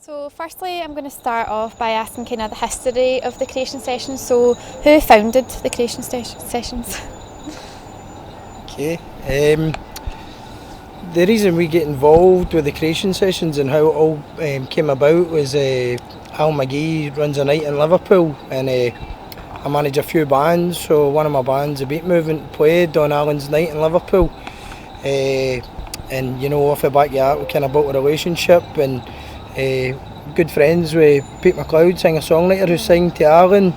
So firstly, I'm going to start off by asking kind of the history of the creation sessions. So who founded the creation sessions? Okay. The reason we get involved with the creation sessions and how it all came about was Al McGee runs a night in Liverpool, and I manage a few bands. So one of my bands, the Beat Movement, played on Alan's night in Liverpool, and off the back of that we kind of built a relationship, and good friends with Pete McLeod, singer-songwriter, who sang to Alan.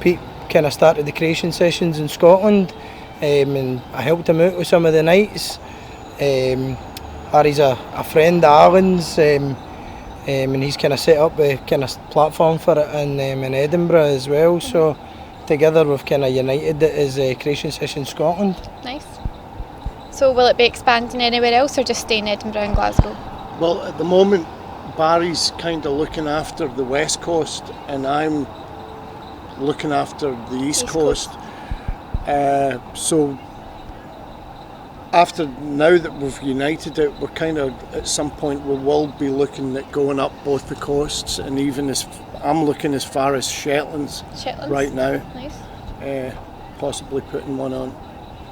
Pete kind of started the creation sessions in Scotland, and I helped him out with some of the nights. Harry's a friend of Alan's, and he's kind of set up a kind of platform for it in Edinburgh as well. So together we've kind of united it as Creation Sessions Scotland. Nice. So will it be expanding anywhere else or just stay in Edinburgh and Glasgow? Well, at the moment Barry's kind of looking after the West Coast and I'm looking after the East Coast. So after now that we've united it, we're kind of at some point we will be looking at going up both the coasts, and even I'm looking as far as Shetlands right now. Nice. Possibly putting one on.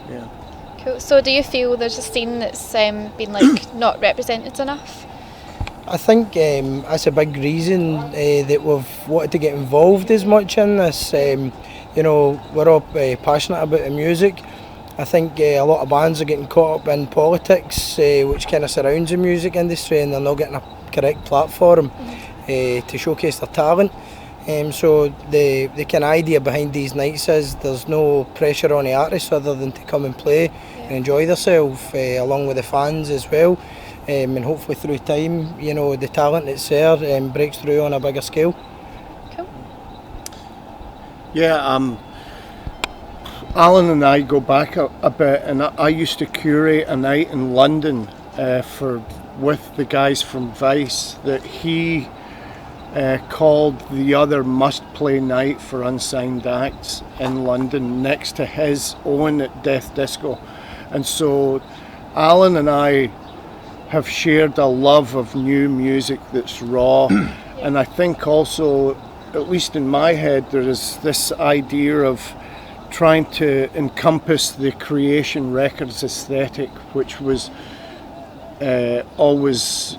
Yeah. Cool. So do you feel there's a scene that's been like not represented enough? I think that's a big reason that we've wanted to get involved as much in this. We're all passionate about the music. I think a lot of bands are getting caught up in politics, which kind of surrounds the music industry, and they're not getting a correct platform to showcase their talent. So the kind of idea behind these nights is there's no pressure on the artists other than to come and play and enjoy themselves, along with the fans as well. And hopefully through time, the talent that's there breaks through on a bigger scale. Cool. Yeah, Alan and I go back a bit, and I used to curate a night in London with the guys from Vice that he called the other must-play night for unsigned acts in London, next to his own at Death Disco. And so Alan and I have shared a love of new music that's raw, and I think also, at least in my head, there is this idea of trying to encompass the Creation Records aesthetic, which was always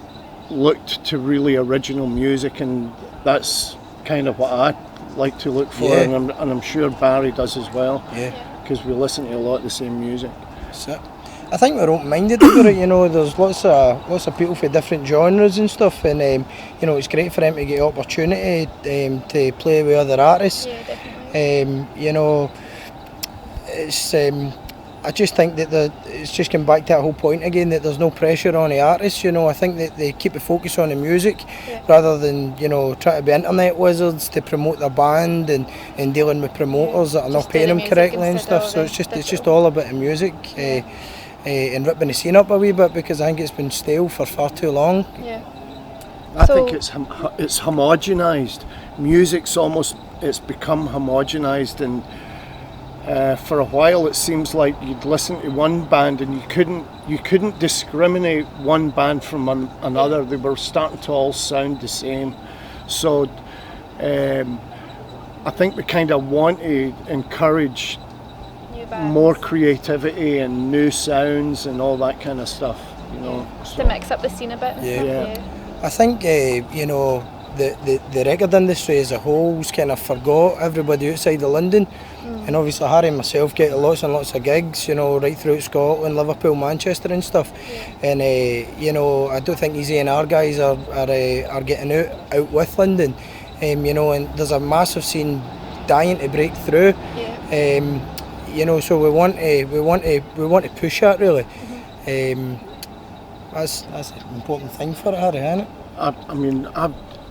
looked to really original music, and that's kind of what I like to look for, and I'm sure Barry does as well, because we listen to a lot of the same music. So I think we're open-minded about it. There's lots of people for different genres and stuff, and it's great for them to get the opportunity to play with other artists. Yeah, definitely. It's I just think that it's just come back to that whole point again, that there's no pressure on the artists. I think that they keep the focus on the music rather than try to be internet wizards to promote their band and dealing with promoters that are not paying them correctly and stuff. So it's just all about the music and ripping the scene up a wee bit, because I think it's been stale for far too long. Yeah. I think it's homogenised. Music's it's become homogenised, and for a while it seems like you'd listen to one band and you couldn't discriminate one band from another. They were starting to all sound the same. So I think we kind of want to encourage more creativity and new sounds and all that kind of stuff, To mix up the scene a bit. I think the record industry as a whole's kind of forgot everybody outside of London, and obviously Harry and myself get lots and lots of gigs, right throughout Scotland, Liverpool, Manchester and stuff, and I don't think these A&R guys are getting out with London, and there's a massive scene dying to break through. So we want to push that really. That's an important thing for it, Harry, isn't it? I mean,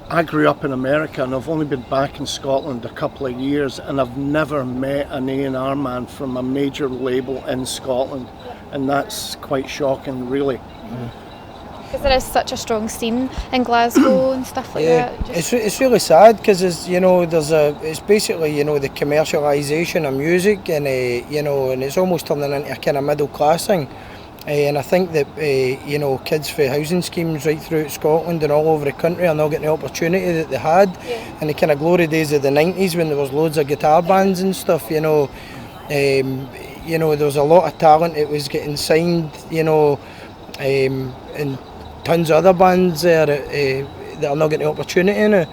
I grew up in America, and I've only been back in Scotland a couple of years, and I've never met an A&R man from a major label in Scotland, and that's quite shocking, really. Because there is such a strong scene in Glasgow and stuff like that. It's really sad, because it's basically the commercialisation of music, and and it's almost turning into a kind of middle class thing. And I think that you know, kids for housing schemes right throughout Scotland and all over the country are not getting the opportunity that they had in the kind of glory days of the 90s when there was loads of guitar bands and stuff. You know, there was a lot of talent that was getting signed. And tons of other bands there that are not getting the opportunity now.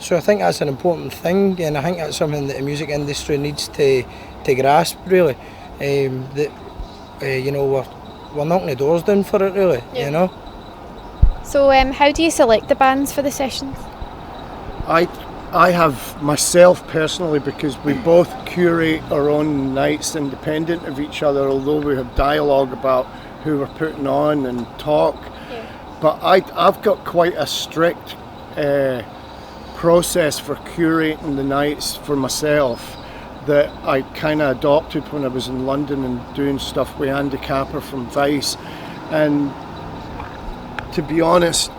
So I think that's an important thing, and I think that's something that the music industry needs to grasp really. You know, we're knocking the doors down for it really. You know. So how do you select the bands for the sessions? I have myself personally, because we both curate our own nights independent of each other, although we have dialogue about who we're putting on and talk. But I've got quite a strict process for curating the nights for myself that I kind of adopted when I was in London and doing stuff with Andy Capper from Vice. And to be honest,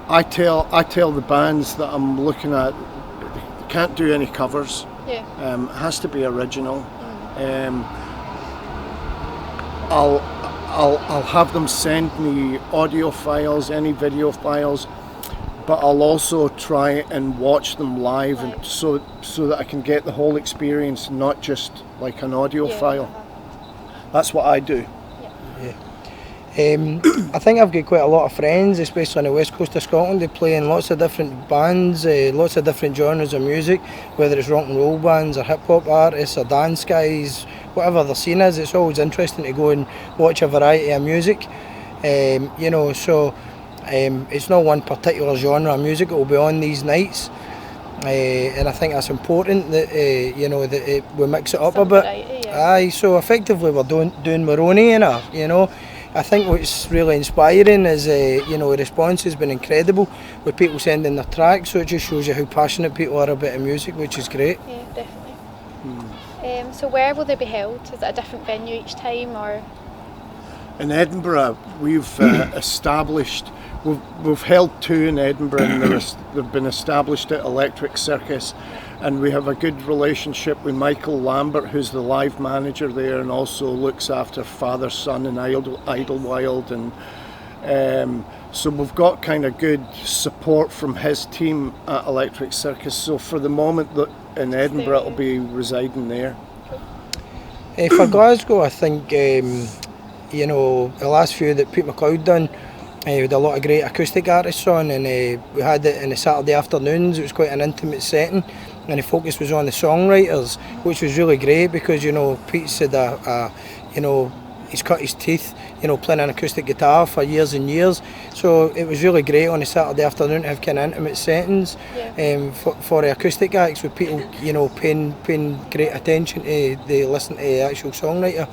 I tell the bands that I'm looking at, they can't do any covers. It has to be original. I'll have them send me audio files, any video files, but I'll also try and watch them live, and so that I can get the whole experience, not just like an audio file. That's what I do. I think I've got quite a lot of friends, especially on the west coast of Scotland. They play in lots of different bands, lots of different genres of music, whether it's rock and roll bands or hip hop artists or dance guys, whatever the scene is. It's always interesting to go and watch a variety of music. You know, so it's not one particular genre of music that will be on these nights. And I think that's important that you know, that we mix it up a bit. Aye, so effectively we're doing our own enough, you know. I think what's really inspiring is, you know, the response has been incredible with people sending their tracks, so it just shows you how passionate people are about the music, which is great. Yeah, definitely. So where will they be held? Is it a different venue each time, or? In Edinburgh, we've established, we've held two in Edinburgh, and they've been established at Electric Circus, and we have a good relationship with Michael Lambert, who's the live manager there and also looks after Father, Son and Idlewild, and so we've got kind of good support from his team at Electric Circus. So for the moment that in Edinburgh, it'll be residing there. For Glasgow, I think you know, the last few that Pete McLeod done, we had a lot of great acoustic artists on, and we had it in the Saturday afternoons. It was quite an intimate setting, and the focus was on the songwriters, which was really great because, you know, Pete's had you know, he's cut his teeth, you know, playing an acoustic guitar for years and years. So it was really great on a Saturday afternoon to have kind of intimate settings for the acoustic acts, with people, you know, paying great attention to listening to the actual songwriter,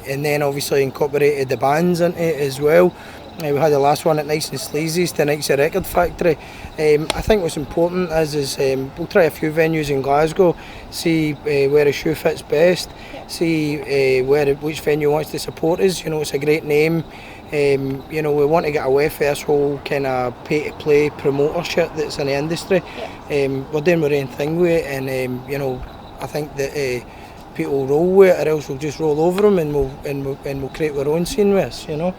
and then obviously incorporated the bands into it as well. We had the last one at Nice and Sleazy's, tonight's at Record Factory. I think what's important is we'll try a few venues in Glasgow, see where the shoe fits best, see which venue wants to support us. You know, it's a great name. You know, we want to get away from this whole kind of pay-to-play promoter shit that's in the industry. We're doing our own thing with it, and you know, I think that people will roll with it, or else we'll just roll over them, and we'll create our own scene with us. You know.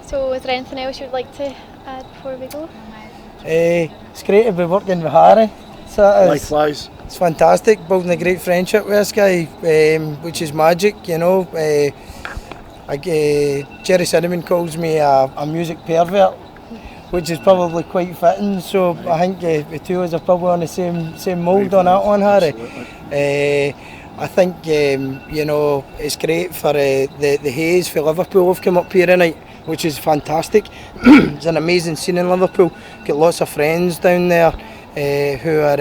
So is there anything else you'd like to add before we go? It's great to be working with Harry. So Likewise. It's fantastic, building a great friendship with this guy, which is magic, you know. Jerry Cinnamon calls me a music pervert, which is probably quite fitting, so I think the two of us are probably on the same mould on that one, Harry. I think, you know, it's great for the Hayes for Liverpool have come up here tonight, which is fantastic. It's an amazing scene in Liverpool. Got lots of friends down there who are,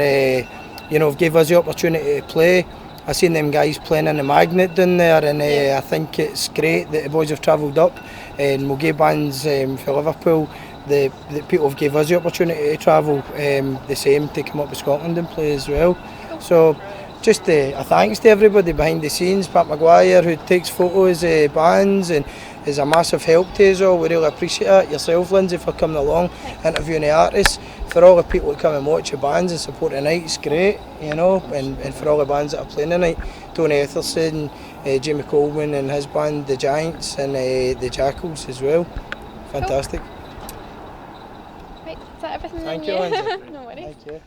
you know, gave us the opportunity to play. I seen them guys playing in the Magnet down there, and I think it's great that the boys have travelled up, and we'll give bands for Liverpool. The people have gave us the opportunity to travel the same to come up to Scotland and play as well. So just a thanks to everybody behind the scenes. Pat Maguire, who takes photos of bands and is a massive help to us all. We really appreciate it. Yourself, Lindsay, for coming along, interviewing the artists. for all the people that come and watch the bands and support the night, it's great, you know, and for all the bands that are playing tonight, Tony Etherson, Jamie Coleman and his band, the Giants, and the Jackals as well. Fantastic. Right, is that everything? Thank you, Lindsay. No worries. Thank you.